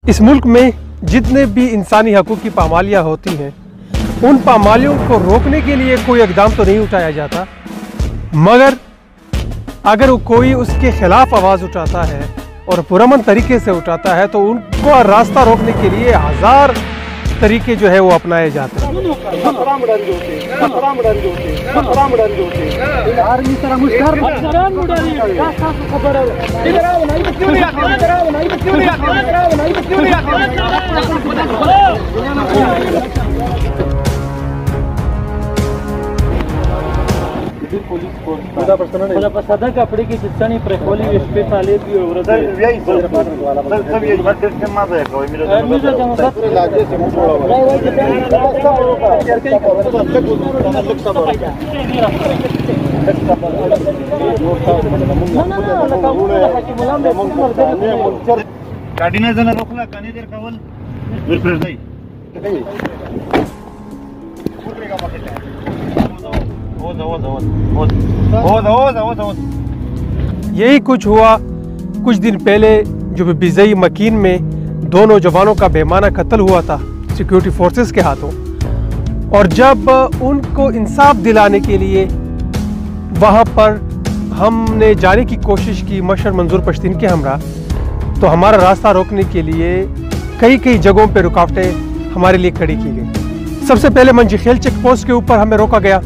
इस मुल्क में जितने भी इंसानी हकूक़ की पामालियाँ होती हैं, उन पामालियों को रोकने के लिए कोई इक़दाम तो नहीं उठाया जाता, मगर अगर कोई उसके ख़िलाफ़ आवाज़ उठाता है और पुरअमन तरीके से उठाता है तो उनको रास्ता रोकने के लिए हज़ार तरीके जो है वो अपनाए जाते हैं। कपड़े की चित्तानी प्रखोली पे साले भी गाड़ी ने जरा रोकला कानी देर कावल फिर जाई यही कुछ हुआ कुछ दिन पहले जो बिजई मकीन में 2 नौजवानों का बेमाना कत्ल हुआ था सिक्योरिटी फोर्सेस के हाथों। और जब उनको इंसाफ दिलाने के लिए वहाँ पर हमने जाने की कोशिश की मशर मंजूर पश्तीन के हमरा, तो हमारा रास्ता रोकने के लिए कई जगहों पे रुकावटें हमारे लिए खड़ी की गई। सबसे पहले मंजीखेल चेक पोस्ट के ऊपर हमें रोका गया।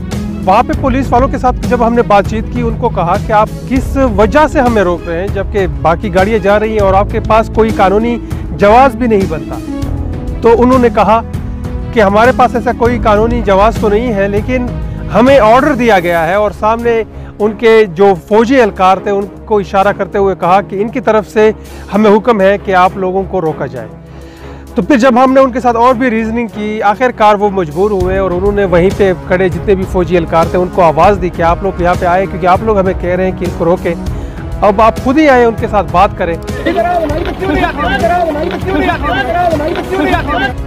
वहाँ पे पुलिस वालों के साथ जब हमने बातचीत की, उनको कहा कि आप किस वजह से हमें रोक रहे हैं जबकि बाकी गाड़ियाँ जा रही हैं और आपके पास कोई कानूनी जवाज़ भी नहीं बनता। तो उन्होंने कहा कि हमारे पास ऐसा कोई कानूनी जवाज़ तो नहीं है, लेकिन हमें ऑर्डर दिया गया है। और सामने उनके जो फौजी एहलकार थे उनको इशारा करते हुए कहा कि इनकी तरफ से हमें हुक्म है कि आप लोगों को रोका जाए। तो फिर जब हमने उनके साथ और भी रीजनिंग की, आखिरकार वो मजबूर हुए और उन्होंने वहीं पे खड़े जितने भी फौजी एहलकार थे उनको आवाज़ दी कि आप लोग यहाँ पे आए, क्योंकि आप लोग हमें कह रहे हैं कि इनको रोके। अब आप खुद ही आए, उनके साथ बात करें।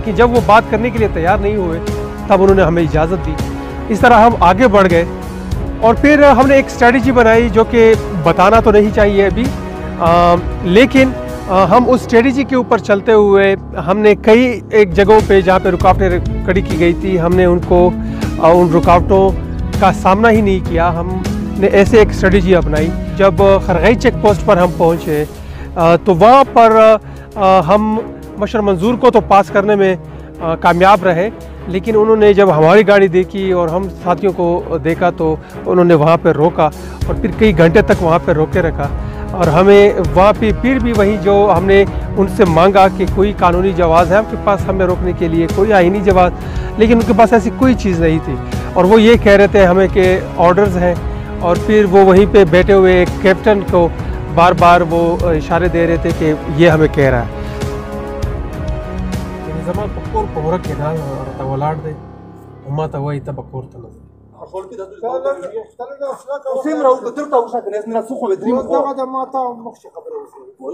कि जब वो बात करने के लिए तैयार नहीं हुए तब उन्होंने हमें इजाज़त दी। इस तरह हम आगे बढ़ गए और फिर हमने एक स्ट्रेटजी बनाई जो कि बताना तो नहीं चाहिए अभी, लेकिन हम उस स्ट्रेटजी के ऊपर चलते हुए हमने कई एक जगहों पे जहाँ पे रुकावटें खड़ी की गई थी, हमने उनको उन रुकावटों का सामना ही नहीं किया। हमने ऐसे एक स्ट्रेटजी अपनाई। जब खरगई चेक पोस्ट पर हम पहुँचे तो वहाँ पर हम मशर मंजूर को तो पास करने में कामयाब रहे, लेकिन उन्होंने जब हमारी गाड़ी देखी और हम साथियों को देखा तो उन्होंने वहाँ पर रोका और फिर कई घंटे तक वहाँ पर रोके रखा। और हमें वहाँ पे फिर भी वही जो हमने उनसे मांगा कि कोई कानूनी जवाज़ है आपके पास हमें रोकने के लिए, कोई आईनी जवाज़, लेकिन उनके पास ऐसी कोई चीज़ नहीं थी। और वो ये कह रहे थे हमें कि ऑर्डर्स हैं। और फिर वो वहीं पे बैठे हुए एक कैप्टन को बार बार वो इशारे दे रहे थे कि ये हमें कह रहा है।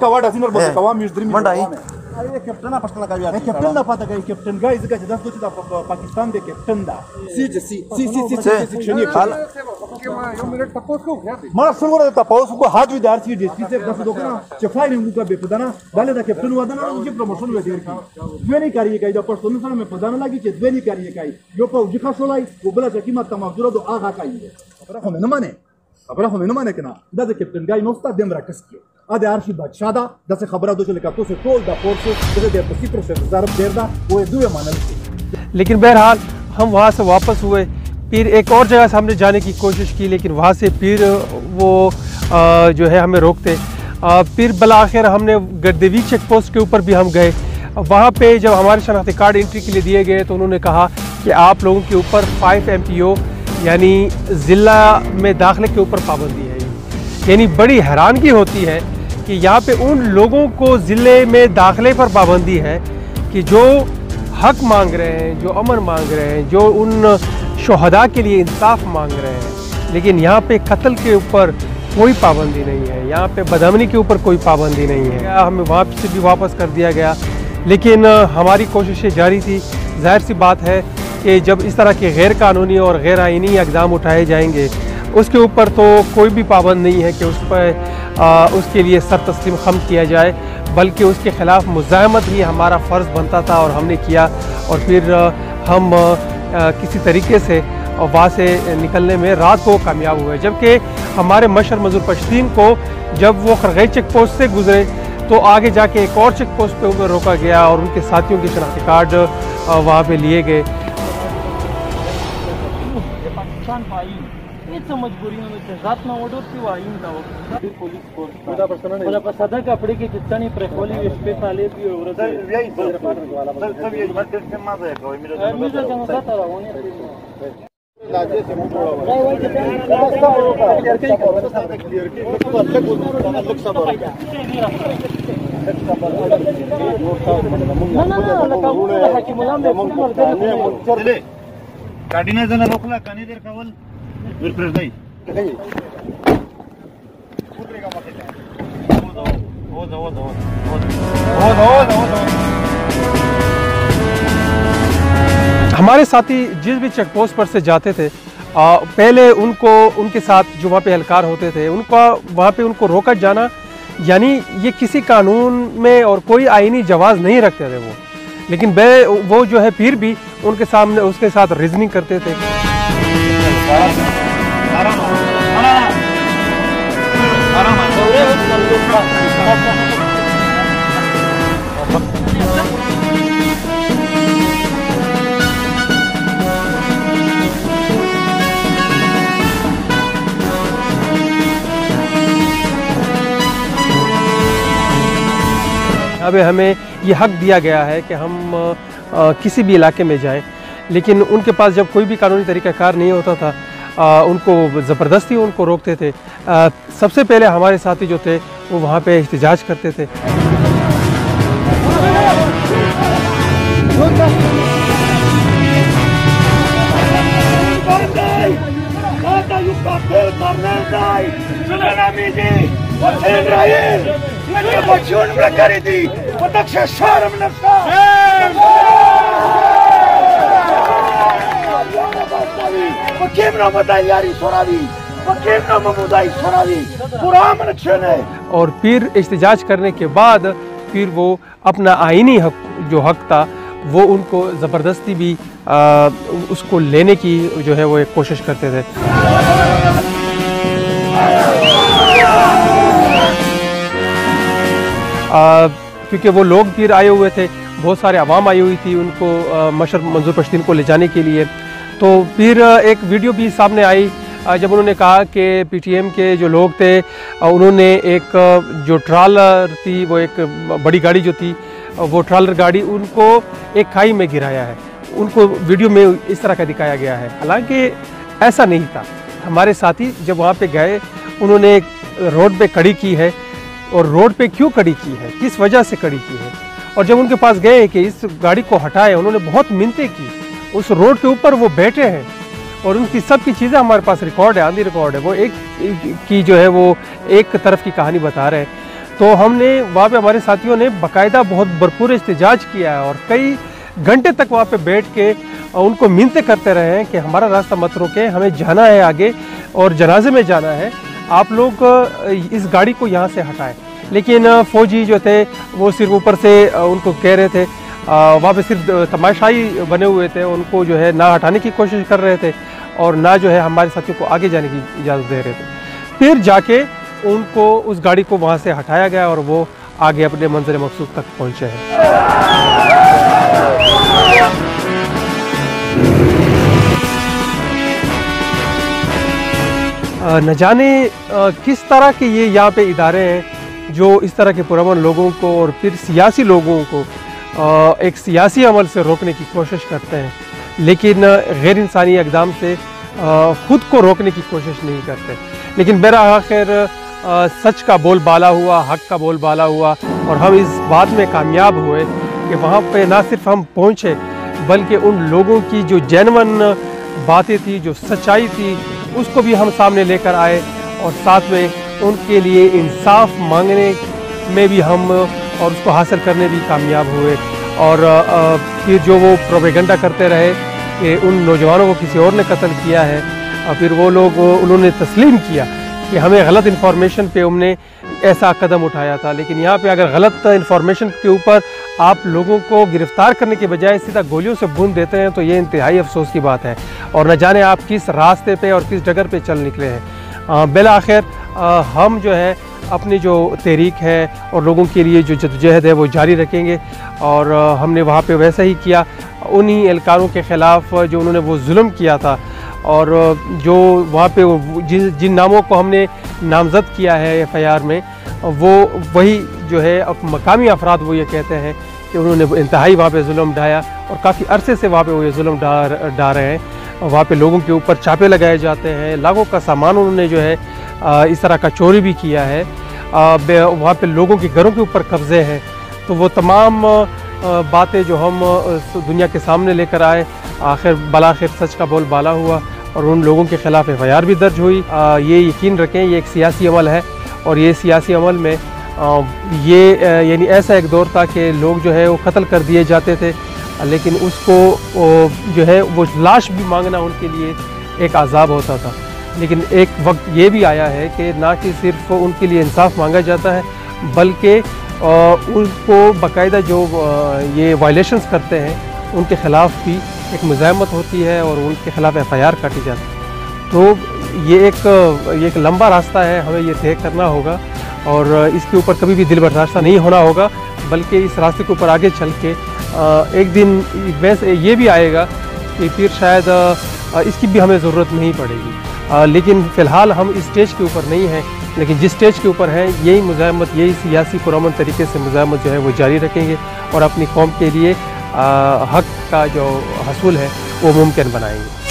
का वाडा सिनर बोलते का वाम मिस्त्री मंडाई अरे कैप्टन आपस का यार कैप्टन ना पता का कैप्टन गाइस का जदा सोच दा पाकिस्तान दे कैप्टन दा सी सेक्शन ये खाला यो मिनट तपोस को मारा सुनो रे तपोस को हाथ भी दार सी डीएसपी से दस दोकना चफाई ने मुका बे पदाना बाले दा कैप्टन वादा ना उनकी प्रमोशन वे देर की वेनी कार्य का जो पर्सन सन में पदाना लगी के वेनी कार्य का यो पौ जिखा सोलाई वो बला कीमत तमाम जुरा दो आगा का खबर हम न माने कना दा कैप्टन गाय नोस्ता देमरा कसके आदे आरशी बादशाह दा दसे खबरा दो चले का तो से टोल दा फोर्स दे पसी प्रोसेस ज़रब देर दा वो दुए मानल। लेकिन बहरहाल हम वहाँ से वापस हुए, फिर एक और जगह से हमने जाने की कोशिश की, लेकिन वहाँ से फिर वो जो है हमें रोकते। फिर बला आखिर हमने गर्देवी चेक पोस्ट के ऊपर भी हम गए। वहाँ पे जब हमारे शनाख्ती कार्ड एंट्री के लिए दिए गए तो उन्होंने कहा कि आप लोगों के ऊपर 5 MPO यानी ज़िला में दाखिले के ऊपर पाबंदी है। यानी बड़ी हैरानगी होती है कि यहाँ पे उन लोगों को ज़िले में दाखिले पर पाबंदी है कि जो हक मांग रहे हैं, जो अमन मांग रहे हैं, जो उन शहदा के लिए इंसाफ मांग रहे हैं, लेकिन यहाँ पे कत्ल के ऊपर कोई पाबंदी नहीं है, यहाँ पे बदअमनी के ऊपर कोई पाबंदी नहीं है। हमें वहाँ से भी वापस कर दिया गया, लेकिन हमारी कोशिशें जारी थी। जाहिर सी बात है कि जब इस तरह के गैर कानूनी और गैर आइनी इक़दाम उठाए जाएंगे, उसके ऊपर तो कोई भी पाबंद नहीं है कि उस पर उसके लिए सर तस्लीम खम किया जाए, बल्कि उसके ख़िलाफ़ मुज़ाहमत ही हमारा फ़र्ज़ बनता था और हमने किया। और फिर हम किसी तरीके से वहाँ से निकलने में रात को कामयाब हुए, जबकि हमारे मशर मज़ूर पश्तीन को जब वो खरगई चेक पोस्ट से गुजरे तो आगे जाके एक और चेक पोस्ट पे उन्हें रोका गया और उनके साथियों के शनाख्ती कार्ड वहाँ पे लिए गए। सदा कपडे की चित्तानी प्रखोली विश्वे साले भी गाडीने जण रोखला कानी देर कावल रिफ्रेश नाही हमारे साथी जिस भी चेक पोस्ट पर से जाते थे, पहले उनके साथ जो वहाँ पे एहलकार होते थे उनका वहाँ पे उनको रोका जाना, यानी ये किसी कानून में और कोई आईनी जवाज़ नहीं रखते थे वो, लेकिन वो जो है फिर भी उनके सामने उसके साथ रीजनिंग करते थे। अब हमें ये हक दिया गया है कि हम किसी भी इलाके में जाएं, लेकिन उनके पास जब कोई भी कानूनी तरीक़ाकार नहीं होता था, उनको ज़बरदस्ती उनको रोकते थे। सबसे पहले हमारे साथी जो थे वो वहाँ पे एहतजाज करते थे। और फिर एहतजाज करने के बाद फिर वो अपना आईनी हक जो हक था वो उनको ज़बरदस्ती भी उसको लेने की जो है वो एक कोशिश करते थे। क्योंकि वो लोग फिर आए हुए थे, बहुत सारे अवाम आई हुई थी उनको मशर मंजूर पश्तीन को ले जाने के लिए। तो फिर एक वीडियो भी सामने आई जब उन्होंने कहा कि पीटीएम के जो लोग थे उन्होंने एक जो ट्रालर थी, वो एक बड़ी गाड़ी जो थी, वो ट्रालर गाड़ी उनको एक खाई में गिराया है। उनको वीडियो में इस तरह का दिखाया गया है, हालांकि ऐसा नहीं था। हमारे साथी जब वहाँ पे गए उन्होंने रोड पे खड़ी की है, और रोड पे क्यों खड़ी की है, किस वजह से खड़ी की है, और जब उनके पास गए कि इस गाड़ी को हटाए, उन्होंने बहुत मिन्नतें की। उस रोड के ऊपर वो बैठे हैं और उनकी सब की चीज़ें हमारे पास रिकॉर्ड है, आंधी रिकॉर्ड है। वो एक की जो है वो एक तरफ की कहानी बता रहे हैं। तो हमने वहाँ पे हमारे साथियों ने बाकायदा बहुत भरपूर एहतजाज किया है और कई घंटे तक वहाँ पे बैठ के उनको मिन्नतें करते रहे हैं कि हमारा रास्ता मत रोकें, हमें जाना है आगे और जनाजे में जाना है, आप लोग इस गाड़ी को यहाँ से हटाएं। लेकिन फ़ौजी जो थे वो सिर्फ ऊपर से उनको कह रहे थे, वहाँ पे सिर्फ तमाशाई बने हुए थे, उनको जो है ना हटाने की कोशिश कर रहे थे और ना जो है हमारे साथियों को आगे जाने की इजाज़त दे रहे थे। फिर जाके उनको उस गाड़ी को वहाँ से हटाया गया और वो आगे अपने मंज़िल मकसूद तक पहुँचे हैं। न जाने किस तरह के ये यहाँ पे इदारे हैं जो इस तरह के पुरअमन लोगों को और फिर सियासी लोगों को एक सियासी अमल से रोकने की कोशिश करते हैं, लेकिन गैर इंसानी इक़दाम से ख़ुद को रोकने की कोशिश नहीं करते। लेकिन बहरआखिर सच का बोलबाला हुआ, हक़ का बोलबाला हुआ और हम इस बात में कामयाब हुए कि वहाँ पे ना सिर्फ हम पहुँचे बल्कि उन लोगों की जो जेन्युइन बातें थी, जो सच्चाई थी, उसको भी हम सामने लेकर आए और साथ में उनके लिए इंसाफ मांगने में भी हम और उसको हासिल करने भी कामयाब हुए। और फिर जो वो प्रोपेगेंडा करते रहे कि उन नौजवानों को किसी और ने कत्ल किया है, और फिर वो लोग उन्होंने तस्लीम किया कि हमें गलत इन्फॉर्मेशन पे हमने ऐसा कदम उठाया था। लेकिन यहाँ पे अगर गलत इन्फॉर्मेशन के ऊपर आप लोगों को गिरफ़्तार करने के बजाय सीधा गोलियों से भून देते हैं तो ये इंतहाई अफसोस की बात है। और न जाने आप किस रास्ते पे और किस डगर पे चल निकले हैं। बिलाखिर हम जो है अपनी जो तहरीक है और लोगों के लिए जो जद्दोजहद है वो जारी रखेंगे। और हमने वहाँ पे वैसा ही किया, उन्हीं एहलकारों के ख़िलाफ़ जो उन्होंने वो जुल्म किया था, और जो वहाँ पे जिन नामों को हमने नामज़द किया है FIR में, वो वही जो है अब मकामी अफराद वो ये कहते हैं कि उन्होंने इंतहाई वहाँ पे जुल्म ढाया और काफ़ी अरसे से वहाँ पे वो ये जुल्म ढा रहे हैं। वहाँ पे लोगों के ऊपर छापे लगाए जाते हैं, लाखों का सामान उन्होंने जो है इस तरह का चोरी भी किया है। वहाँ पे लोगों के घरों के ऊपर कब्ज़े हैं। तो वो तमाम बातें जो हम दुनिया के सामने लेकर आए, आखिर सच का बोल बाला हुआ और उन लोगों के ख़िलाफ़ FIR भी दर्ज हुई। ये यकीन रखें ये एक सियासी अमल है, और ये सियासी अमल में ये यानी ऐसा एक दौर था कि लोग जो है वो कत्ल कर दिए जाते थे, लेकिन उसको जो है वो लाश भी मांगना उनके लिए एक अज़ाब होता था। लेकिन एक वक्त ये भी आया है कि ना कि सिर्फ उनके लिए इंसाफ मांगा जाता है, बल्कि उनको बाकायदा जो ये वायलेशंस करते हैं उनके ख़िलाफ़ भी एक मुज़ाहमत होती है और उनके ख़िलाफ़ FIR काटी जाती है। तो ये एक लंबा रास्ता है, हमें ये तय करना होगा और इसके ऊपर कभी भी दिल बर्दाश्त नहीं होना होगा, बल्कि इस रास्ते के ऊपर आगे चल के एक दिन वैसे ये भी आएगा कि फिर शायद इसकी भी हमें ज़रूरत नहीं पड़ेगी। लेकिन फ़िलहाल हम इस स्टेज के ऊपर नहीं हैं, लेकिन जिस स्टेज के ऊपर हैं यही मुज़ाहमत, यही सियासी पुरअमन तरीके से मुज़ाहमत जो है वो जारी रखेंगे और अपनी कौम के लिए हक़ का जो हसूल है वो मुमकिन बनाएंगे।